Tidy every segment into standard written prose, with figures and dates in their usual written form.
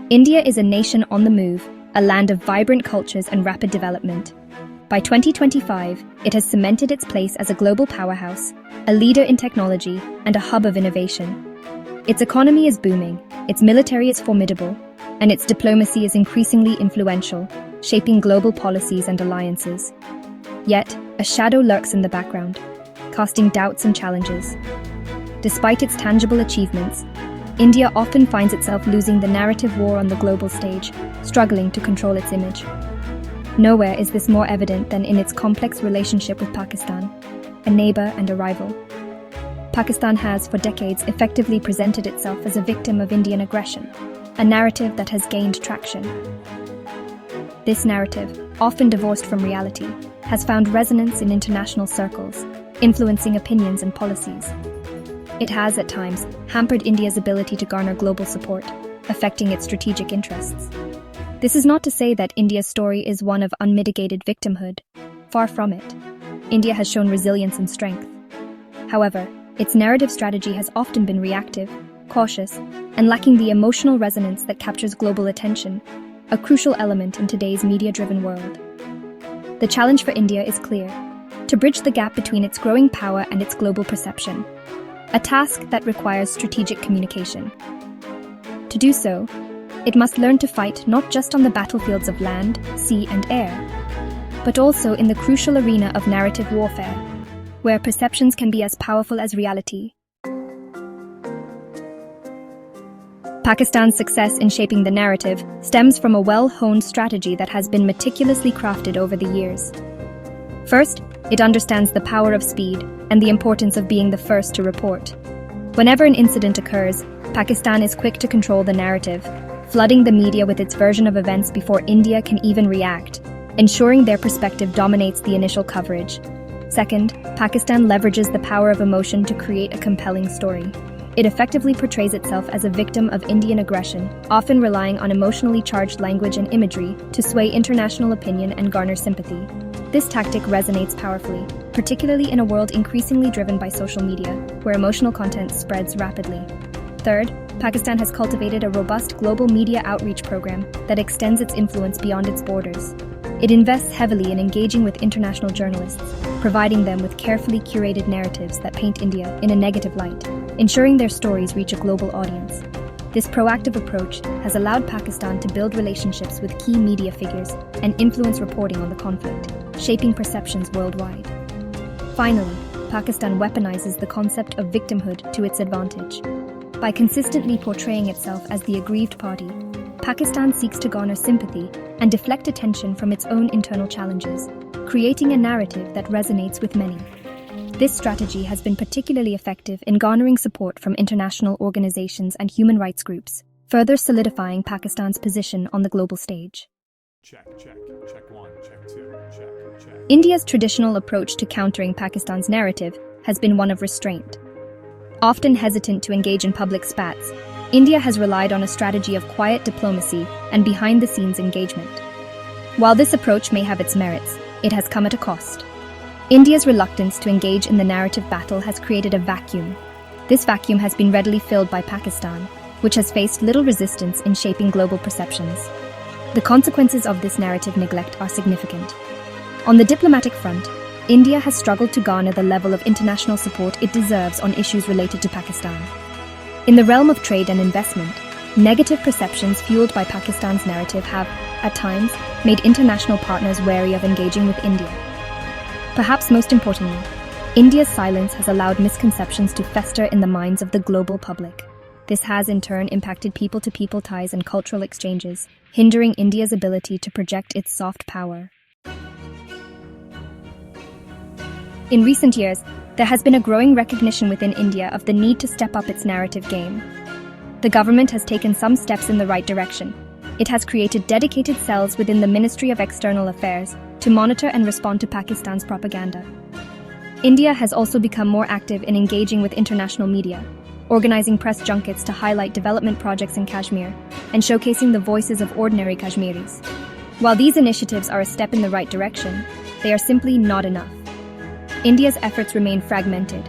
India is a nation on the move, a land of vibrant cultures and rapid development. By 2025, it has cemented its place as a global powerhouse, a leader in technology, and a hub of innovation. Its economy is booming, its military is formidable, and its diplomacy is increasingly influential, shaping global policies and alliances. Yet, a shadow lurks in the background, casting doubts and challenges. Despite its tangible achievements, India often finds itself losing the narrative war on the global stage, struggling to control its image. Nowhere is this more evident than in its complex relationship with Pakistan, a neighbor and a rival. Pakistan has, for decades, effectively presented itself as a victim of Indian aggression, a narrative that has gained traction. This narrative, often divorced from reality, has found resonance in international circles, influencing opinions and policies. It has, at times, hampered India's ability to garner global support, affecting its strategic interests. This is not to say that India's story is one of unmitigated victimhood. Far from it. India has shown resilience and strength. However, its narrative strategy has often been reactive, cautious, and lacking the emotional resonance that captures global attention, a crucial element in today's media-driven world. The challenge for India is clear: to bridge the gap between its growing power and its global perception, a task that requires strategic communication. To do so, it must learn to fight not just on the battlefields of land, sea, and air, but also in the crucial arena of narrative warfare, where perceptions can be as powerful as reality. Pakistan's success in shaping the narrative stems from a well-honed strategy that has been meticulously crafted over the years. First, it understands the power of speed and the importance of being the first to report. Whenever an incident occurs, Pakistan is quick to control the narrative, flooding the media with its version of events before India can even react, ensuring their perspective dominates the initial coverage. Second, Pakistan leverages the power of emotion to create a compelling story. It effectively portrays itself as a victim of Indian aggression, often relying on emotionally charged language and imagery to sway international opinion and garner sympathy. This tactic resonates powerfully, particularly in a world increasingly driven by social media, where emotional content spreads rapidly. Third, Pakistan has cultivated a robust global media outreach program that extends its influence beyond its borders. It invests heavily in engaging with international journalists, providing them with carefully curated narratives that paint India in a negative light, ensuring their stories reach a global audience. This proactive approach has allowed Pakistan to build relationships with key media figures and influence reporting on the conflict, shaping perceptions worldwide. Finally, Pakistan weaponizes the concept of victimhood to its advantage. By consistently portraying itself as the aggrieved party, Pakistan seeks to garner sympathy and deflect attention from its own internal challenges, creating a narrative that resonates with many. This strategy has been particularly effective in garnering support from international organizations and human rights groups, further solidifying Pakistan's position on the global stage. Check one, check two, check. India's traditional approach to countering Pakistan's narrative has been one of restraint. Often hesitant to engage in public spats, India has relied on a strategy of quiet diplomacy and behind-the-scenes engagement. While this approach may have its merits, it has come at a cost. India's reluctance to engage in the narrative battle has created a vacuum. This vacuum has been readily filled by Pakistan, which has faced little resistance in shaping global perceptions. The consequences of this narrative neglect are significant. On the diplomatic front, India has struggled to garner the level of international support it deserves on issues related to Pakistan. In the realm of trade and investment, negative perceptions fueled by Pakistan's narrative have, at times, made international partners wary of engaging with India. Perhaps most importantly, India's silence has allowed misconceptions to fester in the minds of the global public. This has in turn impacted people-to-people ties and cultural exchanges, hindering India's ability to project its soft power. In recent years, there has been a growing recognition within India of the need to step up its narrative game. The government has taken some steps in the right direction. It has created dedicated cells within the Ministry of External Affairs to monitor and respond to Pakistan's propaganda. India has also become more active in engaging with international media, organizing press junkets to highlight development projects in Kashmir and showcasing the voices of ordinary Kashmiris. While these initiatives are a step in the right direction, they are simply not enough. India's efforts remain fragmented,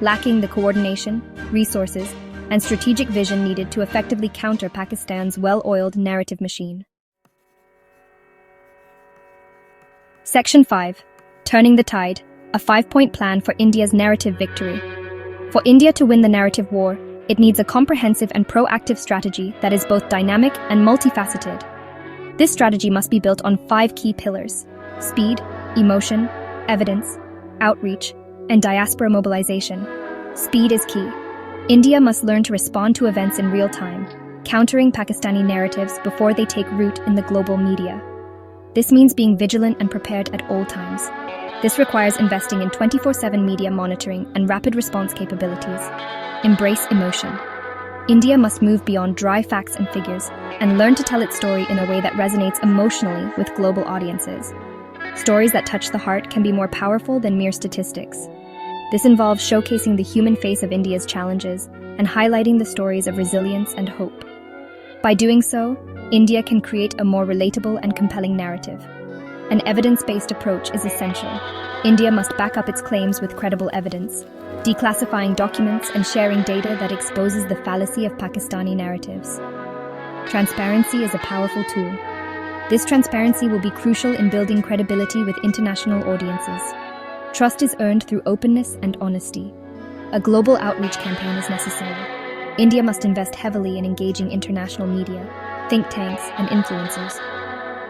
lacking the coordination, resources, and strategic vision needed to effectively counter Pakistan's well-oiled narrative machine. Section 5. Turning the Tide, a 5-point plan for India's narrative victory. For India to win the narrative war, it needs a comprehensive and proactive strategy that is both dynamic and multifaceted. This strategy must be built on 5 key pillars: speed, emotion, evidence, outreach, and diaspora mobilization. Speed is key. India must learn to respond to events in real time, countering Pakistani narratives before they take root in the global media. This means being vigilant and prepared at all times. This requires investing in 24/7 media monitoring and rapid response capabilities. Embrace emotion. India must move beyond dry facts and figures and learn to tell its story in a way that resonates emotionally with global audiences. Stories that touch the heart can be more powerful than mere statistics. This involves showcasing the human face of India's challenges and highlighting the stories of resilience and hope. By doing so, India can create a more relatable and compelling narrative. An evidence-based approach is essential. India must back up its claims with credible evidence, declassifying documents and sharing data that exposes the fallacy of Pakistani narratives. Transparency is a powerful tool. This transparency will be crucial in building credibility with international audiences. Trust is earned through openness and honesty. A global outreach campaign is necessary. India must invest heavily in engaging international media, think tanks, and influencers.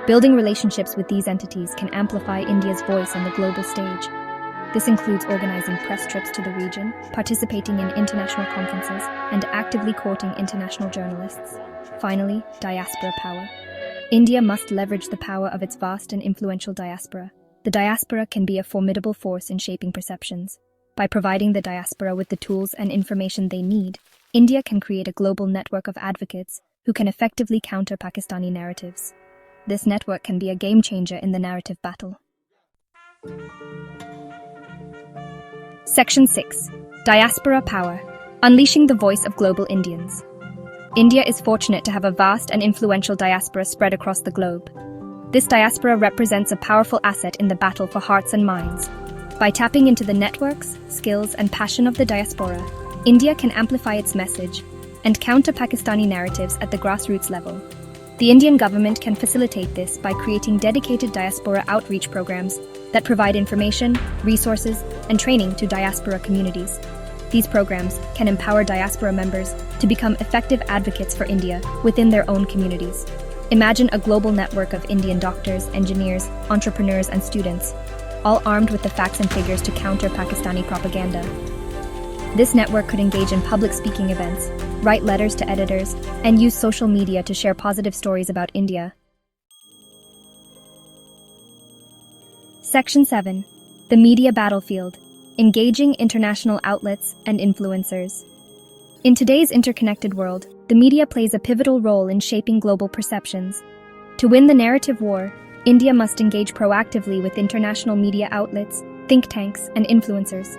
Building relationships with these entities can amplify India's voice on the global stage. This includes organizing press trips to the region, participating in international conferences, and actively courting international journalists. Finally, diaspora power. India must leverage the power of its vast and influential diaspora. The diaspora can be a formidable force in shaping perceptions. By providing the diaspora with the tools and information they need, India can create a global network of advocates who can effectively counter Pakistani narratives. This network can be a game changer in the narrative battle. Section 6. Diaspora Power. Unleashing the voice of global Indians. India is fortunate to have a vast and influential diaspora spread across the globe. This diaspora represents a powerful asset in the battle for hearts and minds. By tapping into the networks, skills, and passion of the diaspora, India can amplify its message and counter Pakistani narratives at the grassroots level. The Indian government can facilitate this by creating dedicated diaspora outreach programs that provide information, resources, and training to diaspora communities. These programs can empower diaspora members to become effective advocates for India within their own communities. Imagine a global network of Indian doctors, engineers, entrepreneurs, and students, all armed with the facts and figures to counter Pakistani propaganda. This network could engage in public speaking events, write letters to editors, and use social media to share positive stories about India. Section 7. The Media Battlefield. Engaging international outlets and influencers. In today's interconnected world, the media plays a pivotal role in shaping global perceptions. To win the narrative war, India must engage proactively with international media outlets, think tanks, and influencers.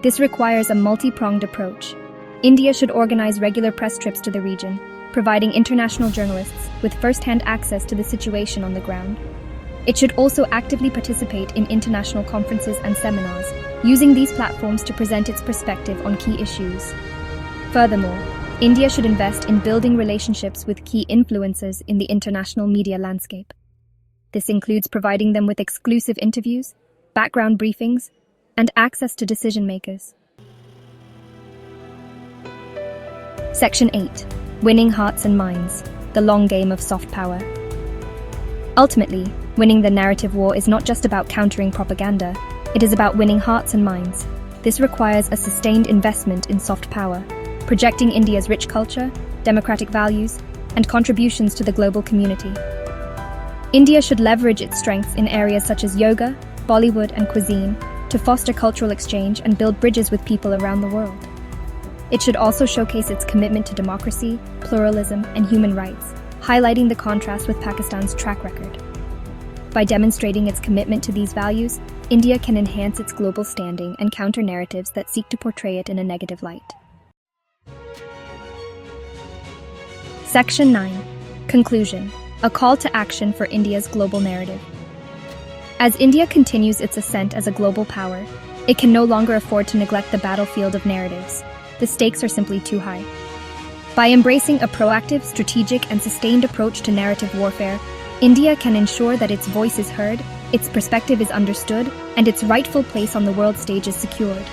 This requires a multi-pronged approach. India should organize regular press trips to the region, providing international journalists with first-hand access to the situation on the ground. It should also actively participate in international conferences and seminars, using these platforms to present its perspective on key issues. Furthermore, India should invest in building relationships with key influencers in the international media landscape. This includes providing them with exclusive interviews, background briefings, and access to decision makers. Section 8. Winning hearts and minds. The long game of soft power. Ultimately, winning the narrative war is not just about countering propaganda, it is about winning hearts and minds. This requires a sustained investment in soft power, projecting India's rich culture, democratic values, and contributions to the global community. India should leverage its strengths in areas such as yoga, Bollywood, and cuisine to foster cultural exchange and build bridges with people around the world. It should also showcase its commitment to democracy, pluralism, and human rights, highlighting the contrast with Pakistan's track record. By demonstrating its commitment to these values, India can enhance its global standing and counter narratives that seek to portray it in a negative light. Section 9. Conclusion. A call to action for India's global narrative. As India continues its ascent as a global power, it can no longer afford to neglect the battlefield of narratives. The stakes are simply too high. By embracing a proactive, strategic, and sustained approach to narrative warfare, India can ensure that its voice is heard, its perspective is understood, and its rightful place on the world stage is secured.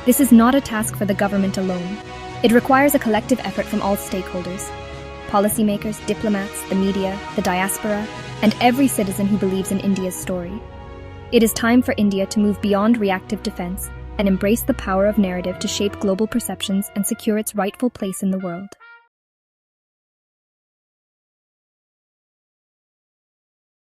This is not a task for the government alone. It requires a collective effort from all stakeholders: policymakers, diplomats, the media, the diaspora, and every citizen who believes in India's story. It is time for India to move beyond reactive defense and embrace the power of narrative to shape global perceptions and secure its rightful place in the world.